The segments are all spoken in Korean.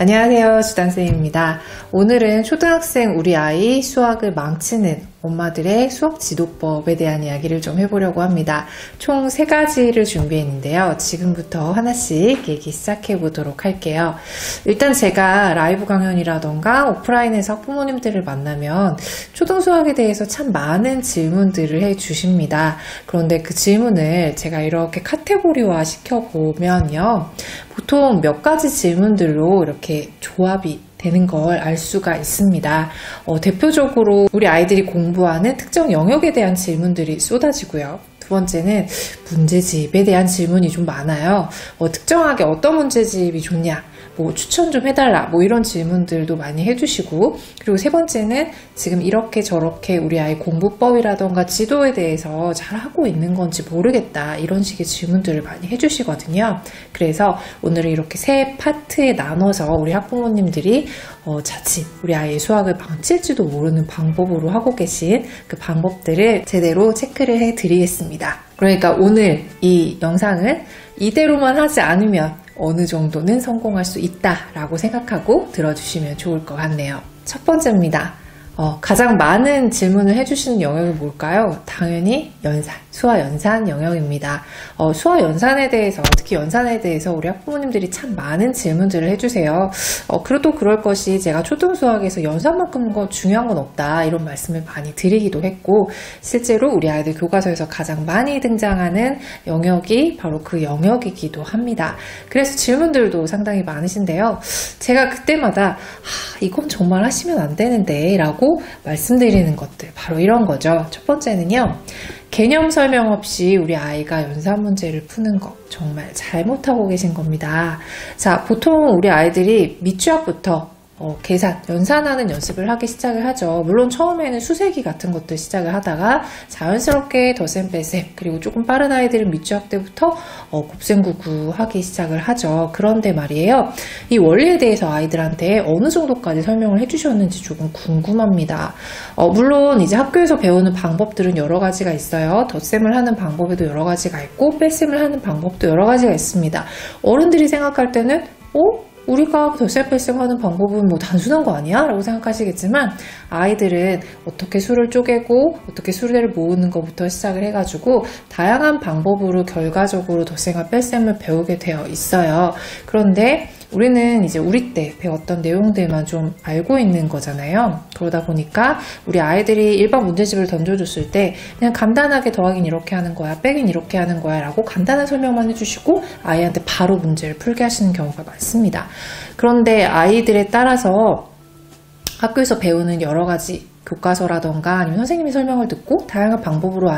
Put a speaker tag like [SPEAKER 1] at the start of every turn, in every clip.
[SPEAKER 1] 안녕하세요, 주단쌤입니다. 오늘은 초등학생 우리 아이 수학을 망치는 엄마들의 수학 지도법에 대한 이야기를 좀 해보려고 합니다. 총 3가지를 준비했는데요. 지금부터 하나씩 얘기 시작해 보도록 할게요. 일단 제가 라이브 강연이라던가 오프라인에서 학부모님들을 만나면 초등수학에 대해서 참 많은 질문들을 해주십니다. 그런데 그 질문을 제가 이렇게 카테고리화 시켜보면요. 보통 몇 가지 질문들로 이렇게 조합이 되는 걸 알 수가 있습니다. 대표적으로 우리 아이들이 공부하는 특정 영역에 대한 질문들이 쏟아지고요. 두 번째는 문제집에 대한 질문이 좀 많아요. 특정하게 어떤 문제집이 좋냐, 추천 좀 해달라, 이런 질문들도 많이 해주시고, 그리고 세 번째는 지금 이렇게 저렇게 우리 아이 공부법이라던가 지도에 대해서 잘 하고 있는 건지 모르겠다, 이런 식의 질문들을 많이 해주시거든요. 그래서 오늘은 이렇게 3파트에 나눠서 우리 학부모님들이 자칫 우리 아이의 수학을 망칠지도 모르는 방법으로 하고 계신 그 방법들을 제대로 체크를 해드리겠습니다. 그러니까 오늘 이 영상을 이대로만 하지 않으면 어느 정도는 성공할 수 있다라고 생각하고 들어주시면 좋을 것 같네요. 첫 번째입니다. 가장 많은 질문을 해주시는 영역이 뭘까요? 당연히 연산, 수화 연산 영역입니다. 수화 연산에 대해서, 특히 연산에 대해서 우리 학부모님들이 참 많은 질문들을 해주세요. 그래도 그럴 것이 제가 초등수학에서 연산만큼 중요한 건 없다, 이런 말씀을 많이 드리기도 했고, 실제로 우리 아이들 교과서에서 가장 많이 등장하는 영역이 바로 그 영역이기도 합니다. 그래서 질문들도 상당히 많으신데요. 제가 그때마다 이건 정말 하시면 안 되는데 라고 말씀드리는 것들, 바로 이런 거죠. 첫 번째는요, 개념 설명 없이 우리 아이가 연산 문제를 푸는 거 정말 잘못하고 계신 겁니다. 자, 보통 우리 아이들이 밑주학부터 계산, 연산하는 연습을 하기 시작을 하죠. 물론 처음에는 수세기 같은 것들 시작을 하다가 자연스럽게 덧셈 뺄셈, 그리고 조금 빠른 아이들은 밑주학 때부터 곱셈 구구 하기 시작을 하죠. 그런데 말이에요, 이 원리에 대해서 아이들한테 어느 정도까지 설명을 해주셨는지 조금 궁금합니다. 물론 이제 학교에서 배우는 방법들은 여러 가지가 있어요. 덧셈을 하는 방법에도 여러 가지가 있고 뺄셈을 하는 방법도 여러 가지가 있습니다. 어른들이 생각할 때는 우리가 덧셈 뺄셈 하는 방법은 단순한 거 아니야? 라고 생각하시겠지만, 아이들은 어떻게 수를 쪼개고 어떻게 수를 모으는 것부터 시작을 해가지고 다양한 방법으로 결과적으로 덧셈과 뺄셈을 배우게 되어 있어요. 그런데 우리는 이제 우리 때 배웠던 내용들만 좀 알고 있는 거잖아요. 그러다 보니까 우리 아이들이 일반 문제집을 던져줬을 때 그냥 간단하게 더하긴 이렇게 하는 거야, 빼긴 이렇게 하는 거야 라고 간단한 설명만 해주시고 아이한테 바로 문제를 풀게 하시는 경우가 많습니다. 그런데 아이들에 따라서 학교에서 배우는 여러 가지 교과서라던가 아니면 선생님의 설명을 듣고 다양한 방법으로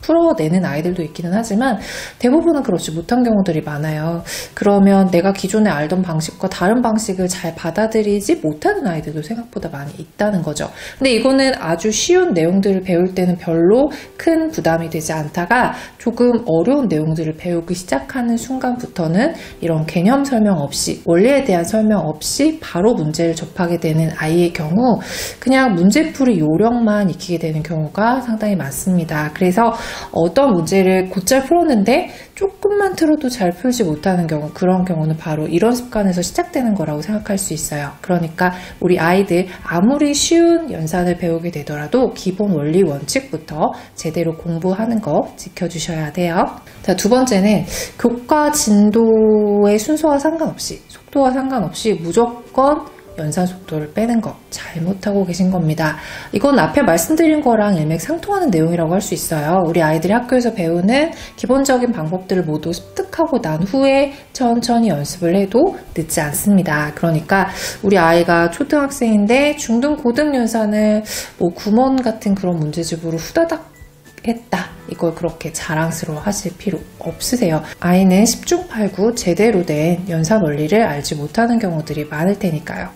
[SPEAKER 1] 풀어내는 아이들도 있기는 하지만 대부분은 그렇지 못한 경우들이 많아요. 그러면 내가 기존에 알던 방식과 다른 방식을 잘 받아들이지 못하는 아이들도 생각보다 많이 있다는 거죠. 근데 이거는 아주 쉬운 내용들을 배울 때는 별로 큰 부담이 되지 않다가 조금 어려운 내용들을 배우기 시작하는 순간부터는 이런 개념 설명 없이, 원리에 대한 설명 없이 바로 문제를 접하게 되는 아이의 경우 그냥 문제풀이 요령만 익히게 되는 경우가 상당히 많습니다. 그래서 어떤 문제를 곧잘 풀었는데 조금만 틀어도 잘 풀지 못하는 경우, 그런 경우는 바로 이런 습관에서 시작되는 거라고 생각할 수 있어요. 그러니까 우리 아이들 아무리 쉬운 연산을 배우게 되더라도 기본 원리 원칙부터 제대로 공부하는 거 지켜주셔야 돼요. 자, 두 번째는 교과 진도의 순서와 상관없이, 속도와 상관없이 무조건 연산 속도를 빼는 거 잘못하고 계신 겁니다. 이건 앞에 말씀드린 거랑 일맥상통하는 내용이라고 할 수 있어요. 우리 아이들이 학교에서 배우는 기본적인 방법들을 모두 습득하고 난 후에 천천히 연습을 해도 늦지 않습니다. 그러니까 우리 아이가 초등학생인데 중등 고등 연산을 9번 같은 그런 문제집으로 후다닥 했다, 이걸 그렇게 자랑스러워 하실 필요 없으세요. 아이는 10중 8구 제대로 된 연산 원리를 알지 못하는 경우들이 많을 테니까요.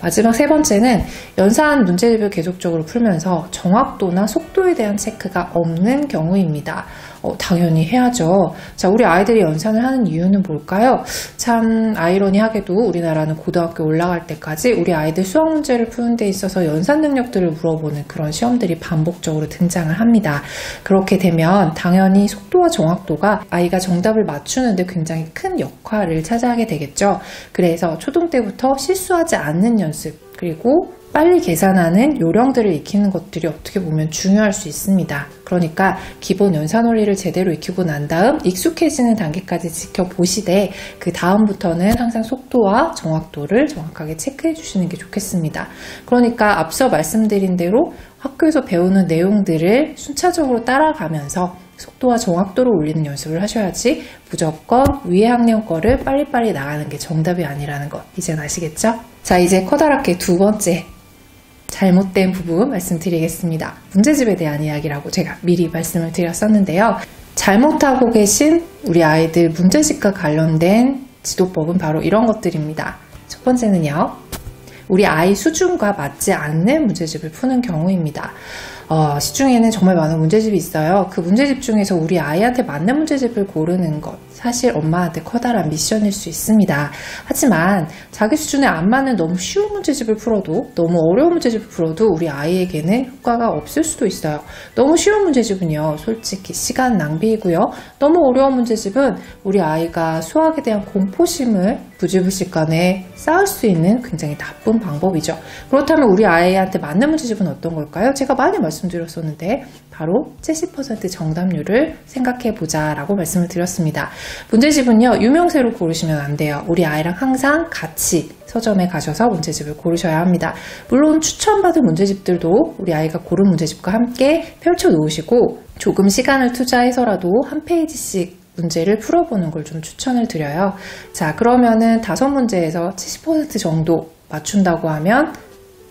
[SPEAKER 1] 마지막 세 번째는 연산 문제집을 계속적으로 풀면서 정확도나 속도에 대한 체크가 없는 경우입니다. 당연히 해야죠. 자, 우리 아이들이 연산을 하는 이유는 뭘까요? 참 아이러니하게도 우리나라는 고등학교 올라갈 때까지 우리 아이들 수학 문제를 푸는 데 있어서 연산 능력들을 물어보는 그런 시험들이 반복적으로 등장을 합니다. 그렇게 되면 당연히 속도와 정확도가 아이가 정답을 맞추는데 굉장히 큰 역할을 차지하게 되겠죠. 그래서 초등 때부터 실수하지 않는 연습, 그리고 빨리 계산하는 요령들을 익히는 것들이 어떻게 보면 중요할 수 있습니다. 그러니까 기본 연산 원리를 제대로 익히고 난 다음 익숙해지는 단계까지 지켜보시되 그 다음부터는 항상 속도와 정확도를 정확하게 체크해 주시는 게 좋겠습니다. 그러니까 앞서 말씀드린 대로 학교에서 배우는 내용들을 순차적으로 따라가면서 속도와 정확도를 올리는 연습을 하셔야지 무조건 위에 학년 거를 빨리빨리 나가는 게 정답이 아니라는 것 이젠 아시겠죠? 자, 이제 커다랗게 두 번째 잘못된 부분 말씀드리겠습니다. 문제집에 대한 이야기라고 제가 미리 말씀을 드렸었는데요. 잘못하고 계신 우리 아이들 문제집과 관련된 지도법은 바로 이런 것들입니다. 첫 번째는요, 우리 아이 수준과 맞지 않는 문제집을 푸는 경우입니다. 시중에는 정말 많은 문제집이 있어요. 그 문제집 중에서 우리 아이한테 맞는 문제집을 고르는 것, 사실 엄마한테 커다란 미션일 수 있습니다. 하지만 자기 수준에 안 맞는 너무 쉬운 문제집을 풀어도, 너무 어려운 문제집을 풀어도 우리 아이에게는 효과가 없을 수도 있어요. 너무 쉬운 문제집은요, 솔직히 시간 낭비이고요. 너무 어려운 문제집은 우리 아이가 수학에 대한 공포심을 부지불식간에 쌓을 수 있는 굉장히 나쁜 방법이죠. 그렇다면 우리 아이한테 맞는 문제집은 어떤 걸까요? 제가 많이 말씀드렸었는데 바로 70% 정답률을 생각해보자 라고 말씀을 드렸습니다. 문제집은요, 유명세로 고르시면 안 돼요. 우리 아이랑 항상 같이 서점에 가셔서 문제집을 고르셔야 합니다. 물론 추천받은 문제집들도 우리 아이가 고른 문제집과 함께 펼쳐놓으시고 조금 시간을 투자해서라도 한 페이지씩 문제를 풀어보는 걸 좀 추천을 드려요. 자, 그러면은 5문제에서 70% 정도 맞춘다고 하면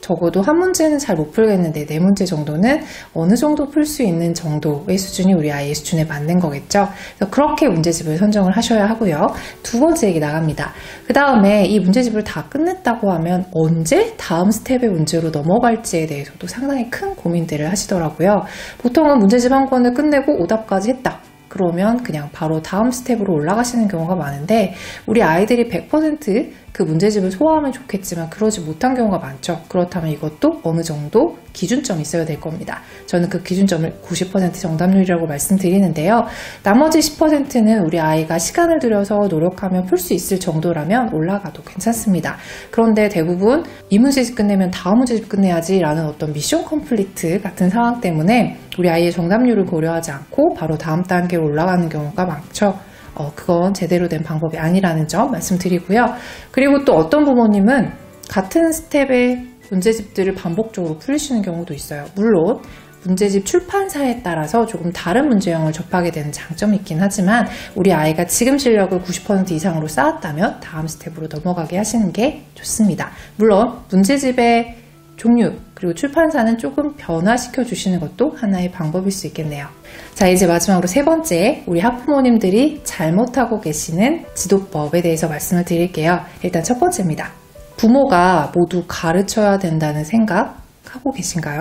[SPEAKER 1] 적어도 한 문제는 잘 못 풀겠는데 4문제 정도는 어느 정도 풀 수 있는 정도의 수준이 우리 아이의 수준에 맞는 거겠죠. 그래서 그렇게 문제집을 선정을 하셔야 하고요. 두 번째 얘기 나갑니다. 그 다음에 이 문제집을 다 끝냈다고 하면 언제 다음 스텝의 문제로 넘어갈지에 대해서도 상당히 큰 고민들을 하시더라고요. 보통은 문제집 한 권을 끝내고 오답까지 했다. 그러면 그냥 바로 다음 스텝으로 올라가시는 경우가 많은데 우리 아이들이 100% 그 문제집을 소화하면 좋겠지만 그러지 못한 경우가 많죠. 그렇다면 이것도 어느 정도 기준점이 있어야 될 겁니다. 저는 그 기준점을 90% 정답률이라고 말씀드리는데요. 나머지 10%는 우리 아이가 시간을 들여서 노력하면 풀 수 있을 정도라면 올라가도 괜찮습니다. 그런데 대부분 이 문제집 끝내면 다음 문제집 끝내야지 라는 어떤 미션 컴플리트 같은 상황 때문에 우리 아이의 정답률을 고려하지 않고 바로 다음 단계로 올라가는 경우가 많죠. 그건 제대로 된 방법이 아니라는 점 말씀드리고요. 그리고 또 어떤 부모님은 같은 스텝의 문제집들을 반복적으로 풀리시는 경우도 있어요. 물론 문제집 출판사에 따라서 조금 다른 문제형을 접하게 되는 장점이 있긴 하지만 우리 아이가 지금 실력을 90% 이상으로 쌓았다면 다음 스텝으로 넘어가게 하시는 게 좋습니다. 물론 문제집의 종류 그리고 출판사는 조금 변화시켜 주시는 것도 하나의 방법일 수 있겠네요. 자, 이제 마지막으로 세 번째, 우리 학부모님들이 잘못하고 계시는 지도법에 대해서 말씀을 드릴게요. 일단 첫 번째입니다. 부모가 모두 가르쳐야 된다는 생각하고 계신가요?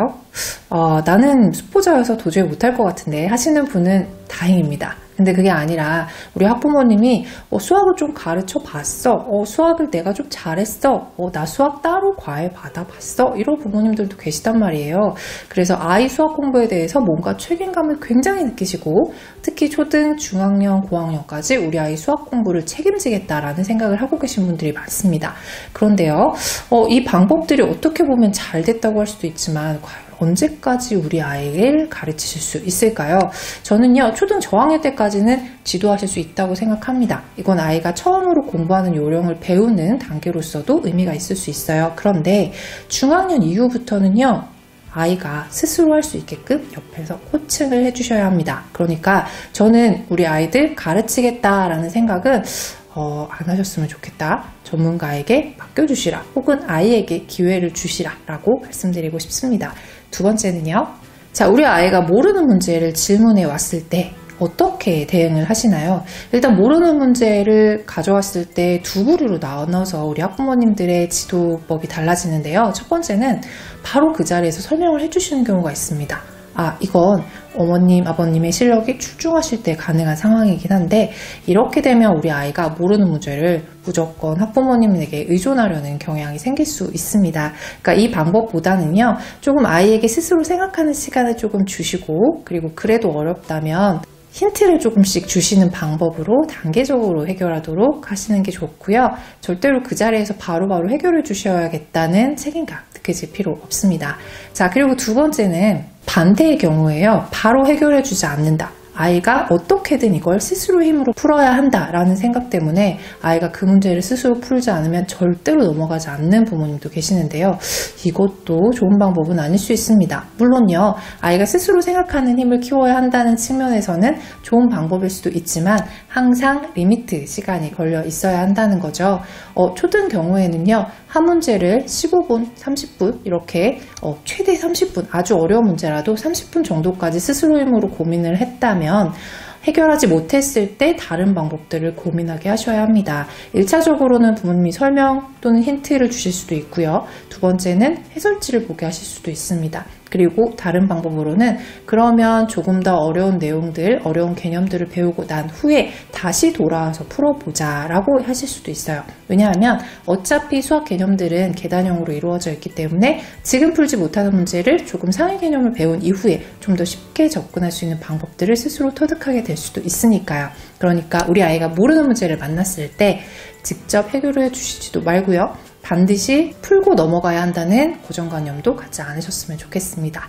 [SPEAKER 1] 나는 수포자여서 도저히 못할 것 같은데 하시는 분은 다행입니다. 근데 그게 아니라 우리 학부모님이 수학을 좀 가르쳐 봤어. 수학을 내가 좀 잘했어. 나 수학 따로 과외 받아봤어. 이런 부모님들도 계시단 말이에요. 그래서 아이 수학 공부에 대해서 뭔가 책임감을 굉장히 느끼시고 특히 초등, 중학년, 고학년까지 우리 아이 수학 공부를 책임지겠다라는 생각을 하고 계신 분들이 많습니다. 그런데요, 이 방법들이 어떻게 보면 잘 됐다고 할 수도 있지만 과연 언제까지 우리 아이를 가르치실 수 있을까요? 저는요, 초등 저학년 때까지는 지도하실 수 있다고 생각합니다. 이건 아이가 처음으로 공부하는 요령을 배우는 단계로서도 의미가 있을 수 있어요. 그런데 중학년 이후부터는요, 아이가 스스로 할 수 있게끔 옆에서 코칭을 해주셔야 합니다. 그러니까 저는 우리 아이들 가르치겠다라는 생각은 안 하셨으면 좋겠다. 전문가에게 맡겨주시라. 혹은 아이에게 기회를 주시라 라고 말씀드리고 싶습니다. 두 번째는요. 자, 우리 아이가 모르는 문제를 질문해 왔을 때 어떻게 대응을 하시나요? 일단 모르는 문제를 가져왔을 때 두 부류로 나눠서 우리 학부모님들의 지도법이 달라지는데요. 첫 번째는 바로 그 자리에서 설명을 해주시는 경우가 있습니다. 이건 어머님, 아버님의 실력이 출중하실 때 가능한 상황이긴 한데 이렇게 되면 우리 아이가 모르는 문제를 무조건 학부모님에게 의존하려는 경향이 생길 수 있습니다. 그러니까 이 방법보다는요, 조금 아이에게 스스로 생각하는 시간을 조금 주시고, 그리고 그래도 어렵다면 힌트를 조금씩 주시는 방법으로 단계적으로 해결하도록 하시는 게 좋고요. 절대로 그 자리에서 바로바로 해결해 주셔야겠다는 책임감 느껴질 필요 없습니다. 자, 그리고 두 번째는 반대의 경우에요. 바로 해결해 주지 않는다. 아이가 어떻게든 이걸 스스로 힘으로 풀어야 한다라는 생각 때문에 아이가 그 문제를 스스로 풀지 않으면 절대로 넘어가지 않는 부모님도 계시는데요. 이것도 좋은 방법은 아닐 수 있습니다. 물론요, 아이가 스스로 생각하는 힘을 키워야 한다는 측면에서는 좋은 방법일 수도 있지만 항상 리미트 시간이 걸려 있어야 한다는 거죠. 초등 경우에는요, 한 문제를 15분, 30분 이렇게 최대 30분, 아주 어려운 문제라도 30분 정도까지 스스로 힘으로 고민을 했다면 해결하지 못했을 때 다른 방법들을 고민하게 하셔야 합니다. 1차적으로는 부모님이 설명 또는 힌트를 주실 수도 있고요. 두 번째는 해설지를 보게 하실 수도 있습니다. 그리고 다른 방법으로는 그러면 조금 더 어려운 내용들, 어려운 개념들을 배우고 난 후에 다시 돌아와서 풀어보자 라고 하실 수도 있어요. 왜냐하면 어차피 수학 개념들은 계단형으로 이루어져 있기 때문에 지금 풀지 못하는 문제를 조금 상위 개념을 배운 이후에 좀 더 쉽게 접근할 수 있는 방법들을 스스로 터득하게 될 수도 있으니까요. 그러니까 우리 아이가 모르는 문제를 만났을 때 직접 해결해 주시지도 말고요. 반드시 풀고 넘어가야 한다는 고정관념도 갖지 않으셨으면 좋겠습니다.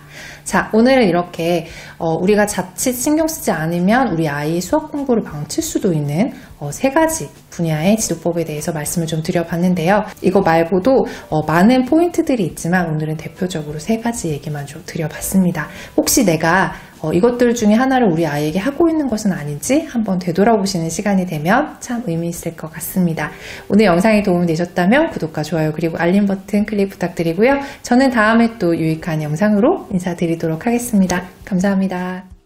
[SPEAKER 1] 자, 오늘은 이렇게 우리가 자칫 신경 쓰지 않으면 우리 아이의 수학 공부를 망칠 수도 있는 세 가지 분야의 지도법에 대해서 말씀을 좀 드려봤는데요. 이거 말고도 많은 포인트들이 있지만 오늘은 대표적으로 세 가지 얘기만 좀 드려봤습니다. 혹시 내가 이것들 중에 하나를 우리 아이에게 하고 있는 것은 아닌지 한번 되돌아보시는 시간이 되면 참 의미 있을 것 같습니다. 오늘 영상이 도움이 되셨다면 구독과 좋아요 그리고 알림 버튼 클릭 부탁드리고요. 저는 다음에 또 유익한 영상으로 인사드리도록 하겠습니다. 감사합니다.